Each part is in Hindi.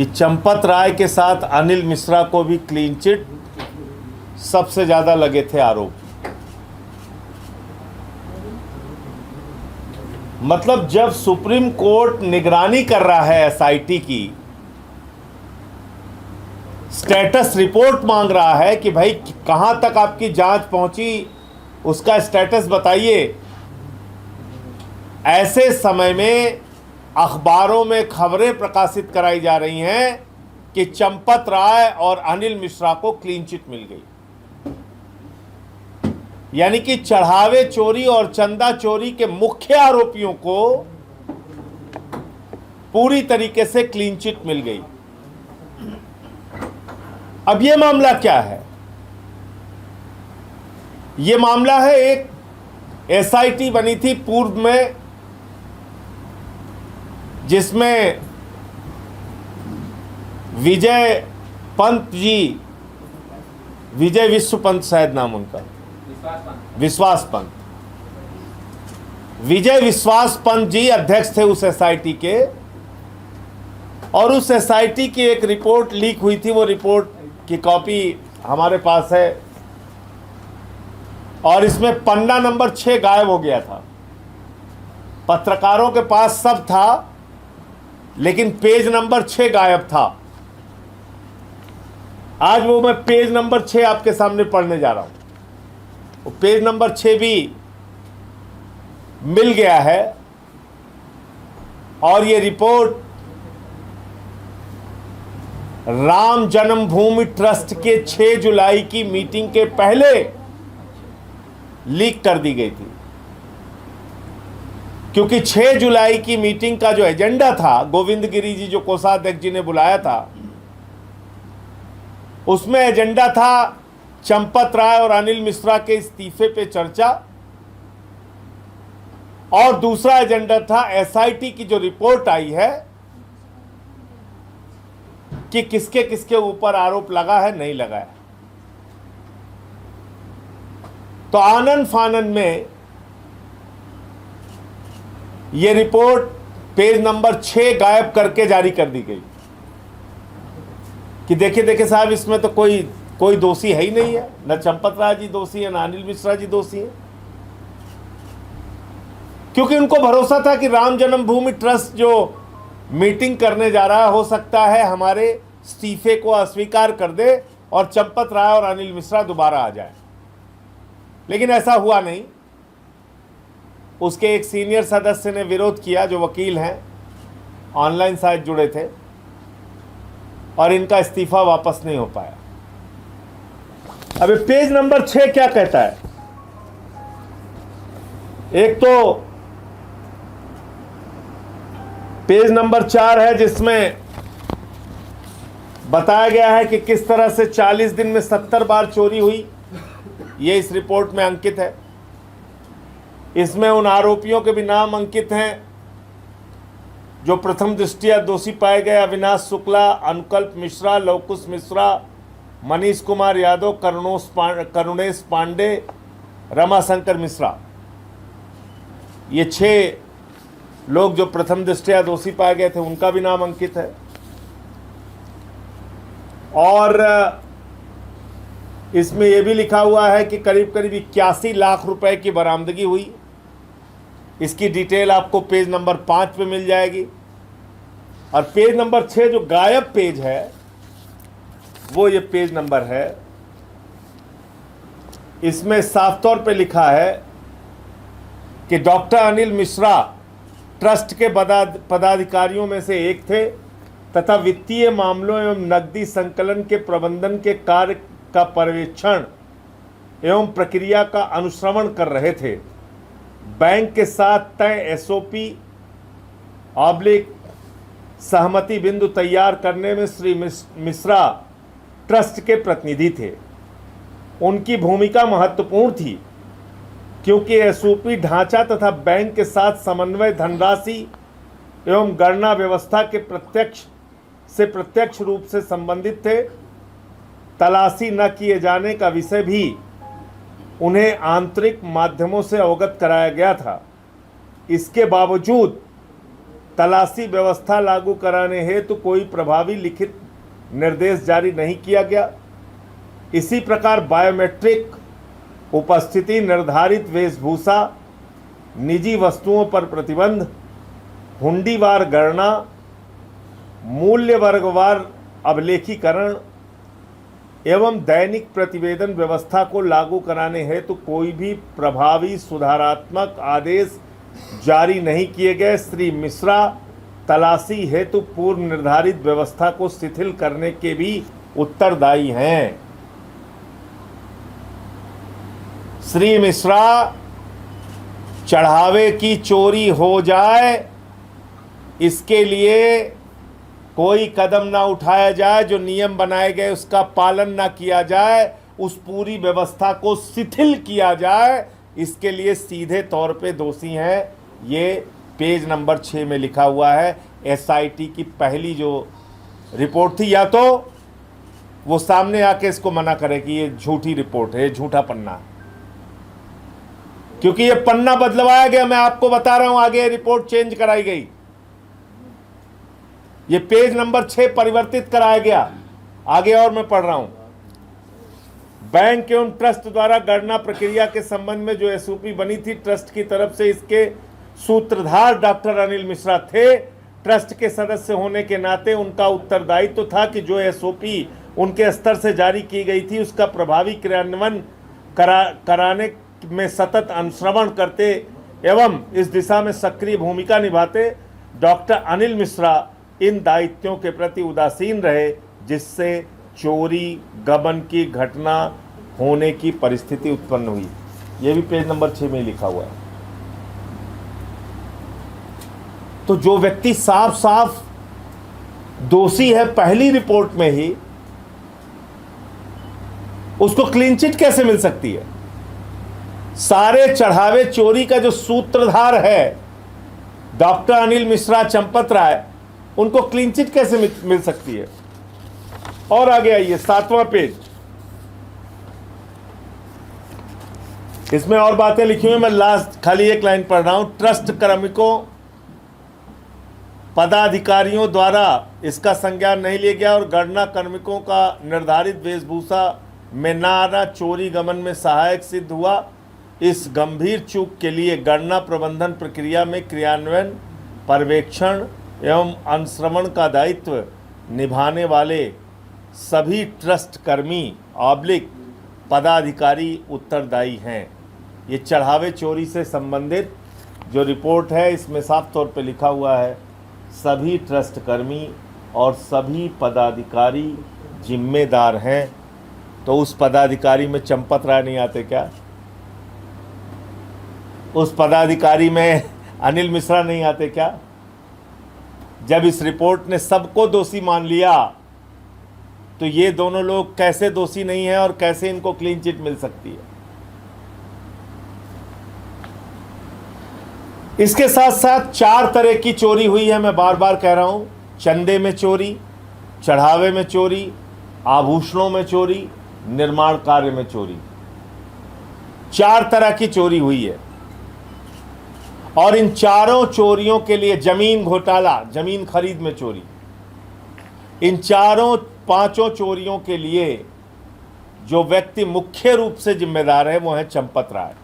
कि चंपत राय के साथ अनिल मिश्रा को भी क्लीन चिट सबसे ज्यादा लगे थे आरोप। मतलब जब सुप्रीम कोर्ट निगरानी कर रहा है एसआईटी की, स्टेटस रिपोर्ट मांग रहा है कि भाई कहां तक आपकी जांच पहुंची, उसका स्टेटस बताइए, ऐसे समय में अखबारों में खबरें प्रकाशित कराई जा रही हैं कि चंपत राय और अनिल मिश्रा को क्लीन चिट मिल गई। यानी कि चढ़ावे चोरी और चंदा चोरी के मुख्य आरोपियों को पूरी तरीके से क्लीन चिट मिल गई। अब यह मामला क्या है? यह मामला है, एक एसआईटी बनी थी पूर्व में, जिसमें विजय पंत जी, विजय विश्व पंत शायद नाम उनका, विश्वास पंत, विजय विश्वास पंत जी अध्यक्ष थे उस एसआईटी के। और उस एसआईटी की एक रिपोर्ट लीक हुई थी, वो रिपोर्ट की कॉपी हमारे पास है, और इसमें पन्ना नंबर 6 गायब हो गया था। पत्रकारों के पास सब था, लेकिन पेज नंबर 6 गायब था। आज वो मैं पेज नंबर 6 आपके सामने पढ़ने जा रहा हूं। वो पेज नंबर 6 भी मिल गया है, और ये रिपोर्ट राम जन्मभूमि ट्रस्ट के 6 जुलाई की मीटिंग के पहले लीक कर दी गई थी। क्योंकि 6 जुलाई की मीटिंग का जो एजेंडा था, गोविंद गिरी जी जो कोषाध्यक्ष जी ने बुलाया था, उसमें एजेंडा था चंपत राय और अनिल मिश्रा के इस्तीफे पे चर्चा, और दूसरा एजेंडा था एसआईटी की जो रिपोर्ट आई है कि किसके किसके ऊपर आरोप लगा है, नहीं लगा है। तो आनन फानन में यह रिपोर्ट पेज नंबर 6 गायब करके जारी कर दी गई कि देखिए देखिए साहब, इसमें तो कोई दोषी है ही नहीं है, न चंपत राय जी दोषी है, न अनिल मिश्रा जी दोषी है। क्योंकि उनको भरोसा था कि राम जन्मभूमि ट्रस्ट जो मीटिंग करने जा रहा है, हो सकता है हमारे इस्तीफे को अस्वीकार कर दे और चंपत राय और अनिल मिश्रा दोबारा आ जाए। लेकिन ऐसा हुआ नहीं। उसके एक सीनियर सदस्य ने विरोध किया, जो वकील हैं, ऑनलाइन शायद जुड़े थे, और इनका इस्तीफा वापस नहीं हो पाया। अब पेज नंबर 6 क्या कहता है? एक तो पेज नंबर 4 है, जिसमें बताया गया है कि किस तरह से 40 दिन में 70 बार चोरी हुई। यह इस रिपोर्ट में अंकित है। इसमें उन आरोपियों के भी नाम अंकित हैं जो प्रथम दृष्टया दोषी पाए गए: अविनाश शुक्ला, अनुकल्प मिश्रा, लवकुश मिश्रा, मनीष कुमार यादव, करुणेश पांडे, रमाशंकर मिश्रा। ये 6 लोग जो प्रथम दृष्टया दोषी पाए गए थे, उनका भी नाम अंकित है। और इसमें यह भी लिखा हुआ है कि करीब करीब 81 लाख रुपए की बरामदगी हुई। इसकी डिटेल आपको पेज नंबर 5 पे मिल जाएगी। और पेज नंबर 6 जो गायब पेज है, वो ये पेज नंबर है। इसमें साफ तौर पे लिखा है कि डॉक्टर अनिल मिश्रा ट्रस्ट के पदाधिकारियों में से एक थे तथा वित्तीय मामलों एवं नकदी संकलन के प्रबंधन के कार्य का पर्यवेक्षण एवं प्रक्रिया का अनुश्रवण कर रहे थे। बैंक के साथ तय एसओपी सहमति बिंदु तैयार करने में श्री मिश्रा ट्रस्ट के प्रतिनिधि थे। उनकी भूमिका महत्वपूर्ण थी क्योंकि एसओपी ढांचा तथा बैंक के साथ समन्वय, धनराशि एवं गणना व्यवस्था के प्रत्यक्ष रूप से संबंधित थे। तलाशी न किए जाने का विषय भी उन्हें आंतरिक माध्यमों से अवगत कराया गया था। इसके बावजूद तलाशी व्यवस्था लागू कराने हेतु कोई प्रभावी लिखित निर्देश जारी नहीं किया गया। इसी प्रकार बायोमेट्रिक उपस्थिति, निर्धारित वेशभूषा, निजी वस्तुओं पर प्रतिबंध, हुंडीवार गणना, मूल्य वर्गवार अभिलेखीकरण एवं दैनिक प्रतिवेदन व्यवस्था को लागू कराने हेतु कोई भी प्रभावी सुधारात्मक आदेश जारी नहीं किए गए। श्री मिश्रा तलाशी हेतु पूर्व निर्धारित व्यवस्था को शिथिल करने के भी उत्तरदायी हैं। श्री मिश्रा चढ़ावे की चोरी हो जाए इसके लिए कोई कदम ना उठाया जाए, जो नियम बनाए गए उसका पालन ना किया जाए, उस पूरी व्यवस्था को शिथिल किया जाए, इसके लिए सीधे तौर पे दोषी हैं। ये पेज नंबर 6 में लिखा हुआ है। एसआईटी की पहली जो रिपोर्ट थी, या तो वो सामने आके इसको मना करे कि ये झूठी रिपोर्ट है, झूठा पन्ना है, क्योंकि ये पन्ना बदलवाया गया। मैं आपको बता रहा हूं, आगे रिपोर्ट चेंज कराई गई। ये पेज नंबर 6 परिवर्तित कराया गया। आगे और मैं पढ़ रहा हूं। बैंक एवं ट्रस्ट द्वारा गणना प्रक्रिया के संबंध में जो एसओपी बनी थी, ट्रस्ट की तरफ से इसके सूत्रधार डॉक्टर अनिल मिश्रा थे। ट्रस्ट के सदस्य होने के नाते उनका उत्तरदायित्व तो था कि जो एसओपी उनके स्तर से जारी की गई थी उसका प्रभावी क्रियान्वयन कराने में सतत अनुश्रवण करते एवं इस दिशा में सक्रिय भूमिका निभाते। डॉक्टर अनिल मिश्रा इन दायित्वों के प्रति उदासीन रहे, जिससे चोरी गबन की घटना होने की परिस्थिति उत्पन्न हुई। यह भी पेज नंबर 6 में लिखा हुआ है। तो जो व्यक्ति साफ साफ दोषी है पहली रिपोर्ट में ही, उसको क्लीन चिट कैसे मिल सकती है? सारे चढ़ावे चोरी का जो सूत्रधार है डॉक्टर अनिल मिश्रा चंपत राय, उनको क्लीन चिट कैसे मिल सकती है? और आगे आइए, 7वां पेज। इसमें और बातें लिखी हुई, मैं लास्ट खाली एक लाइन पढ़ रहा हूं। ट्रस्ट कार्मिकों पदाधिकारियों द्वारा इसका संज्ञान नहीं लिया गया और गणना कार्मिकों का निर्धारित वेशभूषा में न आना चोरी गमन में सहायक सिद्ध हुआ। इस गंभीर चूक के लिए गणना प्रबंधन प्रक्रिया में क्रियान्वयन, पर्यवेक्षण एवं अनुश्रवण का दायित्व निभाने वाले सभी ट्रस्ट कर्मी ऑब्लिक पदाधिकारी उत्तरदायी हैं। ये चढ़ावे चोरी से संबंधित जो रिपोर्ट है, इसमें साफ तौर पे लिखा हुआ है सभी ट्रस्ट कर्मी और सभी पदाधिकारी जिम्मेदार हैं। तो उस पदाधिकारी में चंपत राय नहीं आते क्या? उस पदाधिकारी में अनिल मिश्रा नहीं आते क्या? जब इस रिपोर्ट ने सबको दोषी मान लिया, तो ये दोनों लोग कैसे दोषी नहीं हैं और कैसे इनको क्लीन चिट मिल सकती है? इसके साथ साथ 4 तरह की चोरी हुई है, मैं बार बार कह रहा हूं। चंदे में चोरी, चढ़ावे में चोरी, आभूषणों में चोरी, निर्माण कार्य में चोरी। 4 तरह की चोरी हुई है। और इन चारों चोरियों के लिए जमीन घोटाला, जमीन खरीद में चोरी, इन 4-5 चोरियों के लिए जो व्यक्ति मुख्य रूप से जिम्मेदार है वो है चंपत राय।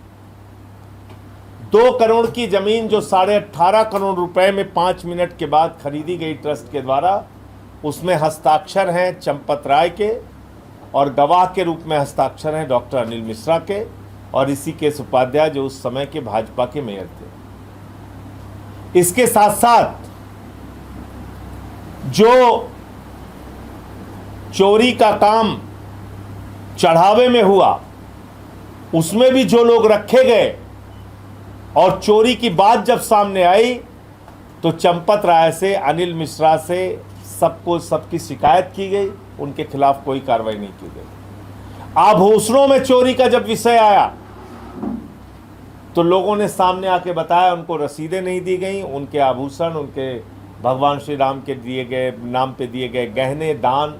2 करोड़ की जमीन जो 18.5 करोड़ रुपए में 5 मिनट के बाद खरीदी गई ट्रस्ट के द्वारा, उसमें हस्ताक्षर हैं चंपत राय के और गवाह के रूप में हस्ताक्षर हैं डॉक्टर अनिल मिश्रा के और ऋषिकेश उपाध्याय जो उस समय के भाजपा के मेयर थे। इसके साथ साथ जो चोरी का काम चढ़ावे में हुआ, उसमें भी जो लोग रखे गए और चोरी की बात जब सामने आई तो चंपत राय से, अनिल मिश्रा से सबकी शिकायत की गई, उनके खिलाफ कोई कार्रवाई नहीं की गई। आभूषणों में चोरी का जब विषय आया तो लोगों ने सामने आके बताया उनको रसीदें नहीं दी गई, उनके आभूषण, उनके भगवान श्री राम के दिए गए नाम पे दिए गए गहने, दान,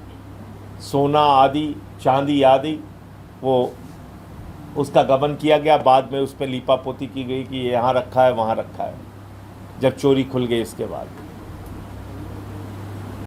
सोना आदि, चांदी आदि, वो उसका गबन किया गया। बाद में उस पर लीपापोती की गई कि ये यहाँ रखा है, वहाँ रखा है, जब चोरी खुल गई इसके बाद।